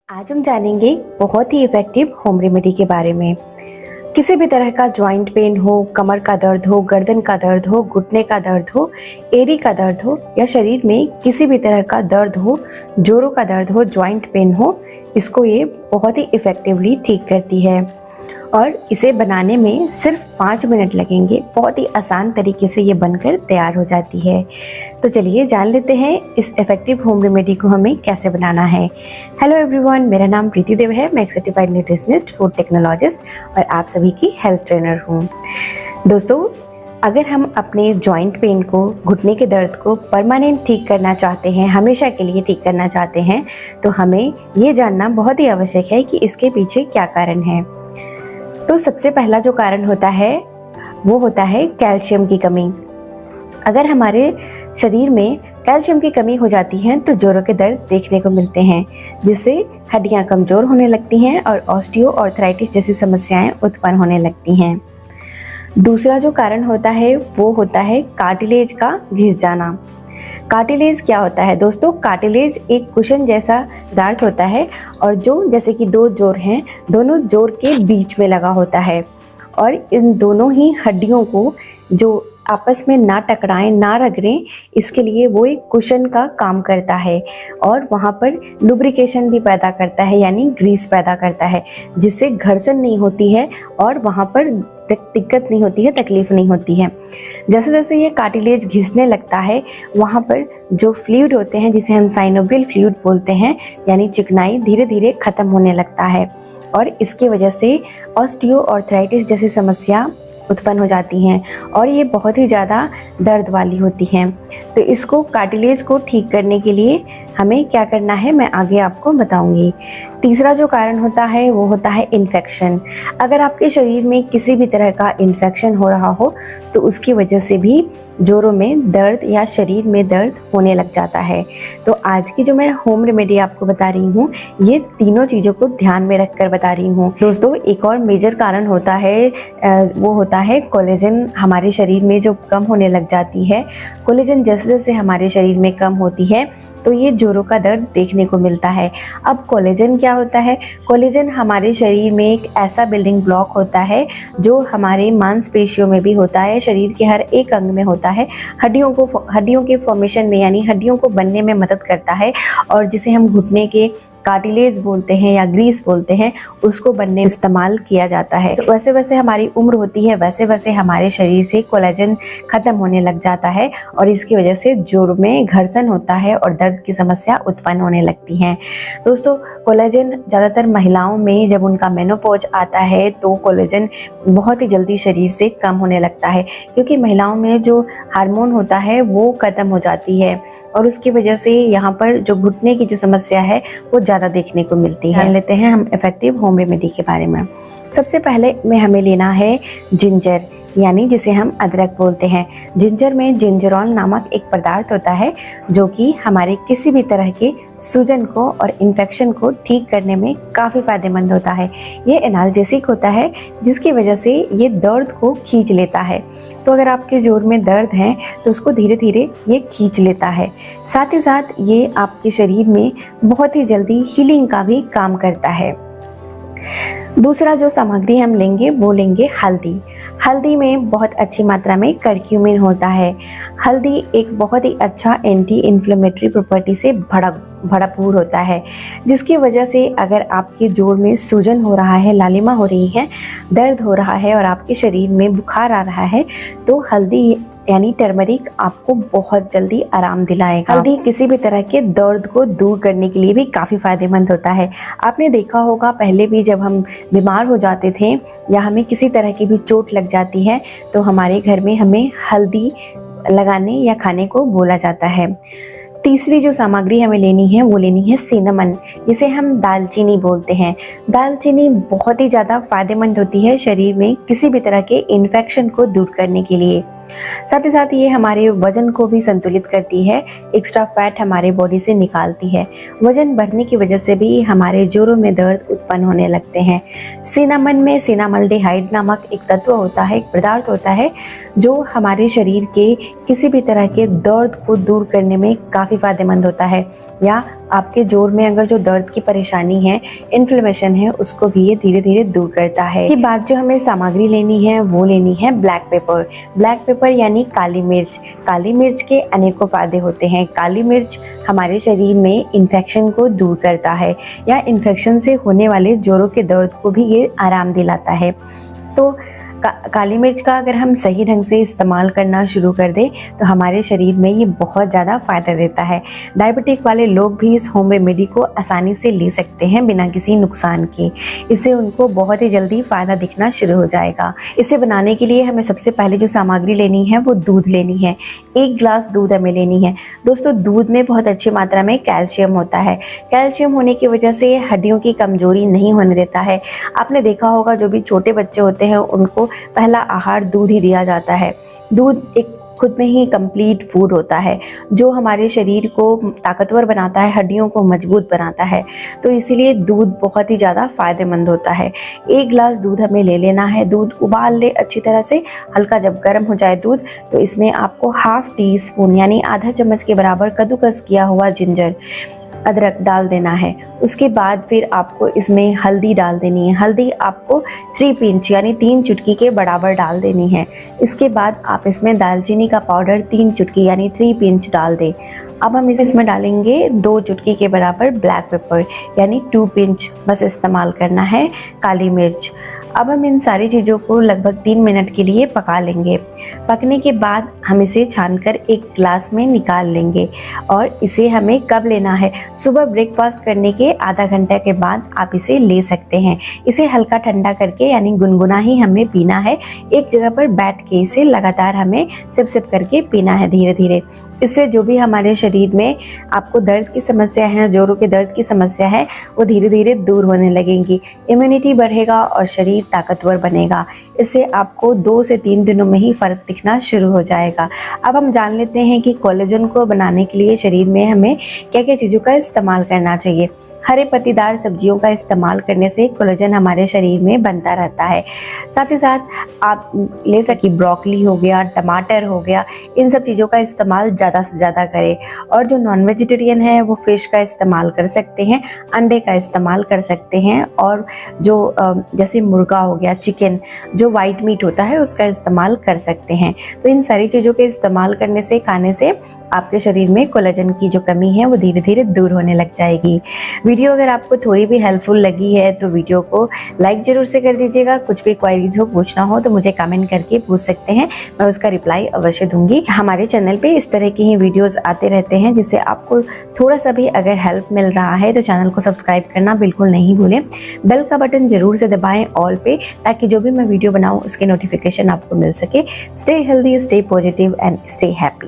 आज हम जानेंगे बहुत ही इफ़ेक्टिव होम रेमेडी के बारे में। किसी भी तरह का जॉइंट पेन हो, कमर का दर्द हो, गर्दन का दर्द हो, घुटने का दर्द हो, एड़ी का दर्द हो या शरीर में किसी भी तरह का दर्द हो, जोड़ों का दर्द हो, जॉइंट पेन हो, इसको ये बहुत ही इफ़ेक्टिवली ठीक करती है। और इसे बनाने में सिर्फ 5 मिनट लगेंगे। बहुत ही आसान तरीके से ये बनकर तैयार हो जाती है। तो चलिए जान लेते हैं इस इफ़ेक्टिव होम रेमेडी को हमें कैसे बनाना है। हेलो एवरीवन, मेरा नाम प्रीति देव है। मैं एक सर्टिफाइड न्यूट्रिशनिस्ट, फूड टेक्नोलॉजिस्ट और आप सभी की हेल्थ ट्रेनर हूँ। दोस्तों, अगर हम अपने जॉइंट पेन को, घुटने के दर्द को परमानेंट ठीक करना चाहते हैं, हमेशा के लिए ठीक करना चाहते हैं, तो हमें ये जानना बहुत ही आवश्यक है कि इसके पीछे क्या कारण है। तो सबसे पहला जो कारण होता है वो होता है कैल्शियम की कमी। अगर हमारे शरीर में कैल्शियम की कमी हो जाती है तो जोड़ों के दर्द देखने को मिलते हैं, जिससे हड्डियां कमज़ोर होने लगती हैं और ऑस्टियोआर्थराइटिस जैसी समस्याएं उत्पन्न होने लगती हैं। दूसरा जो कारण होता है वो होता है कार्टिलेज का घिस जाना। कार्टिलेज क्या होता है दोस्तों? कार्टिलेज एक कुशन जैसा पदार्थ होता है और जो जैसे कि दो जोड़ हैं, दोनों जोड़ के बीच में लगा होता है और इन दोनों ही हड्डियों को जो आपस में ना टकराएं, ना रगड़ें, इसके लिए वो एक कुशन का काम करता है और वहाँ पर लुब्रिकेशन भी पैदा करता है, यानी ग्रीस पैदा करता है, जिससे घर्षण नहीं होती है और वहाँ पर दिक्कत नहीं होती है, तकलीफ नहीं होती है। जैसे जैसे ये कार्टिलेज घिसने लगता है, वहाँ पर जो फ्लूइड होते हैं, जिसे हम साइनोवियल फ्लूइड बोलते हैं, यानी चिकनाई, धीरे धीरे ख़त्म होने लगता है और इसकी वजह से ऑस्टियोआर्थराइटिस जैसी समस्या उत्पन्न हो जाती हैं और ये बहुत ही ज़्यादा दर्द वाली होती हैं। तो इसको, कार्टिलेज को ठीक करने के लिए हमें क्या करना है, मैं आगे आपको बताऊंगी। तीसरा जो कारण होता है वो होता है इन्फेक्शन। अगर आपके शरीर में किसी भी तरह का इन्फेक्शन हो रहा हो तो उसकी वजह से भी जोड़ों में दर्द या शरीर में दर्द होने लग जाता है। तो आज की जो मैं होम रेमेडी आपको बता रही हूँ, ये तीनों चीज़ों को ध्यान में रखकर बता रही हूँ। दोस्तों, एक और मेजर कारण होता है वो होता है कोलेजन। हमारे शरीर में जो कम होने लग जाती है, कोलेजन जैसे जैसे हमारे शरीर में कम होती है तो ये जोड़ों का दर्द देखने को मिलता है। अब कोलेजन क्या होता है? कोलेजन हमारे शरीर में एक ऐसा बिल्डिंग ब्लॉक होता है जो हमारे मांसपेशियों में भी होता है, शरीर के हर एक अंग में होता है, हड्डियों के फॉर्मेशन में, यानी हड्डियों को बनने में मदद करता है और जिसे हम घुटने के कार्टिलेज बोलते हैं या ग्रीस बोलते हैं, उसको बनने में इस्तेमाल किया जाता है। तो वैसे वैसे हमारी उम्र होती है, वैसे वैसे हमारे शरीर से कोलेजन खत्म होने लग जाता है और इसकी वजह से जोड़ में घर्षण होता है और दर्द की समस्या उत्पन्न होने लगती है। दोस्तों, कोलेजन ज़्यादातर महिलाओं में जब उनका मेनोपॉज आता है तो कोलेजन बहुत ही जल्दी शरीर से कम होने लगता है, क्योंकि महिलाओं में जो हार्मोन होता है वो ख़त्म हो जाती है और उसकी वजह से यहाँ पर जो घुटने की जो समस्या है वो ज़्यादा देखने को मिलती है। लेते हैं हम इफ़ेक्टिव होम रेमेडी के बारे में। सबसे पहले में हमें लेना है जिंजर, यानी जिसे हम अदरक बोलते हैं। जिंजर में जिंजरॉल नामक एक पदार्थ होता है जो कि हमारे किसी भी तरह के सूजन को और इन्फेक्शन को ठीक करने में काफ़ी फ़ायदेमंद होता है। ये एनाल्जेसिक होता है, जिसकी वजह से ये दर्द को खींच लेता है। तो अगर आपके जोड़ में दर्द है तो उसको धीरे धीरे ये खींच लेता है। साथ ही साथ ये आपके शरीर में बहुत ही जल्दी हीलिंग का भी काम करता है। दूसरा जो सामग्री हम लेंगे वो लेंगे हल्दी। हल्दी में बहुत अच्छी मात्रा में करक्यूमिन होता है। हल्दी एक बहुत ही अच्छा एंटी इन्फ्लेमेटरी प्रॉपर्टी से भरपूर होता है, जिसकी वजह से अगर आपके जोड़ में सूजन हो रहा है, लालिमा हो रही है, दर्द हो रहा है और आपके शरीर में बुखार आ रहा है, तो हल्दी यानी टर्मरिक आपको बहुत जल्दी आराम दिलाएगा। हल्दी किसी भी तरह के दर्द को दूर करने के लिए भी काफ़ी फ़ायदेमंद होता है। आपने देखा होगा पहले भी जब हम बीमार हो जाते थे या हमें किसी तरह की भी चोट लग जाती है तो हमारे घर में हमें हल्दी लगाने या खाने को बोला जाता है। तीसरी जो सामग्री हमें लेनी है वो लेनी है सिनेमन, जिसे हम दालचीनी बोलते हैं। दालचीनी बहुत ही ज़्यादा फ़ायदेमंद होती है शरीर में किसी भी तरह के इन्फेक्शन को दूर करने के लिए। साथ ही साथ ये हमारे वजन को भी संतुलित करती है, एक्स्ट्रा फैट हमारे बॉडी से निकालती है। वजन बढ़ने की वजह से भी हमारे जोड़ों में दर्द उत्पन्न चिड़चिड़ापन होने लगते हैं। सिनामन में सिनामल्डिहाइड नामक एक तत्व होता है, एक पदार्थ होता है जो हमारे शरीर के किसी भी तरह के दर्द को दूर करने में काफ़ी फायदेमंद होता है, या आपके जोड़ में अगर जो दर्द की परेशानी है, इन्फ्लेमेशन है, उसको भी ये धीरे धीरे दूर करता है। इसके बाद जो हमें सामग्री लेनी है वो लेनी है ब्लैक पेपर। ब्लैक पेपर यानी काली मिर्च। काली मिर्च के अनेकों फायदे होते हैं। काली मिर्च हमारे शरीर में इन्फेक्शन को दूर करता है, या इन्फेक्शन से होने वाले जोड़ों के दर्द को भी ये आराम दिलाता है। तो काली मिर्च का अगर हम सही ढंग से इस्तेमाल करना शुरू कर दें तो हमारे शरीर में ये बहुत ज़्यादा फ़ायदा देता है। डायबिटिक वाले लोग भी इस होम रेमेडी को आसानी से ले सकते हैं बिना किसी नुकसान के। इससे उनको बहुत ही जल्दी फ़ायदा दिखना शुरू हो जाएगा। इसे बनाने के लिए हमें सबसे पहले जो सामग्री लेनी है वो दूध लेनी है। 1 गिलास दूध हमें लेनी है। दोस्तों, दूध में बहुत अच्छी मात्रा में कैल्शियम होता है। कैल्शियम होने की वजह से हड्डियों की कमजोरी नहीं होने देता है। आपने देखा होगा जो भी छोटे बच्चे होते हैं उनको पहला आहार दूध ही दिया जाता है। दूध एक खुद में ही कंप्लीट फूड होता है जो हमारे शरीर को ताकतवर बनाता है, हड्डियों को मजबूत बनाता है। तो इसीलिए दूध बहुत ही ज़्यादा फ़ायदेमंद होता है। 1 गिलास दूध हमें ले लेना है। दूध उबाल ले अच्छी तरह से। हल्का जब गर्म हो जाए दूध तो इसमें आपको ½ टीस्पून यानी आधा चम्मच के बराबर कद्दूकस किया हुआ जिंजर, अदरक डाल देना है। उसके बाद फिर आपको इसमें हल्दी डाल देनी है। हल्दी आपको 3 पिंच यानी 3 चुटकी के बराबर डाल देनी है। इसके बाद आप इसमें दालचीनी का पाउडर 3 चुटकी यानी 3 पिंच डाल दें। अब हम इसमें डालेंगे 2 चुटकी के बराबर ब्लैक पेपर यानी 2 पिंच बस इस्तेमाल करना है काली मिर्च। अब हम इन सारी चीज़ों को लगभग 3 मिनट के लिए पका लेंगे। पकने के बाद हम इसे छानकर एक ग्लास में निकाल लेंगे। और इसे हमें कब लेना है? सुबह ब्रेकफास्ट करने के आधा घंटे के बाद आप इसे ले सकते हैं। इसे हल्का ठंडा करके यानी गुनगुना ही हमें पीना है। एक जगह पर बैठ के इसे लगातार हमें सिप सिप करके पीना है धीरे धीरे। इससे जो भी हमारे शरीर में आपको दर्द की समस्या है, जोड़ों के दर्द की समस्या है, वो धीरे धीरे दूर होने लगेंगी। इम्यूनिटी बढ़ेगा और शरीर ताकतवर बनेगा। इससे आपको 2 से 3 दिनों में ही फ़र्क दिखना शुरू हो जाएगा। अब हम जान लेते हैं कि कोलेजन को बनाने के लिए शरीर में हमें क्या क्या चीज़ों का इस्तेमाल करना चाहिए। हरे पत्तीदार सब्जियों का इस्तेमाल करने से कोलेजन हमारे शरीर में बनता रहता है। साथ ही साथ आप ले सकी ब्रोकली हो गया, टमाटर हो गया, इन सब चीज़ों का इस्तेमाल ज़्यादा से ज़्यादा करें। और जो नॉन वेजिटेरियन है वो फ़िश का इस्तेमाल कर सकते हैं, अंडे का इस्तेमाल कर सकते हैं, और जो जैसे मुर्गा हो गया, चिकन, जो वाइट मीट होता है उसका इस्तेमाल कर सकते हैं। तो इन सारी चीज़ों के इस्तेमाल करने से, खाने से आपके शरीर में कोलेजन की जो कमी है वो धीरे धीरे दूर होने लग जाएगी। वीडियो अगर आपको थोड़ी भी हेल्पफुल लगी है तो वीडियो को लाइक ज़रूर से कर दीजिएगा। कुछ भी क्वेरीज हो, पूछना हो तो मुझे कमेंट करके पूछ सकते हैं, मैं उसका रिप्लाई अवश्य दूंगी। हमारे चैनल पे इस तरह की ही वीडियोस आते रहते हैं, जिससे आपको थोड़ा सा भी अगर हेल्प मिल रहा है तो चैनल को सब्सक्राइब करना बिल्कुल नहीं भूलें। बेल का बटन जरूर से दबाएं ऑल पे, ताकि जो भी मैं वीडियो बनाऊँ उसकी नोटिफिकेशन आपको मिल सके। Stay healthy, stay positive and stay happy.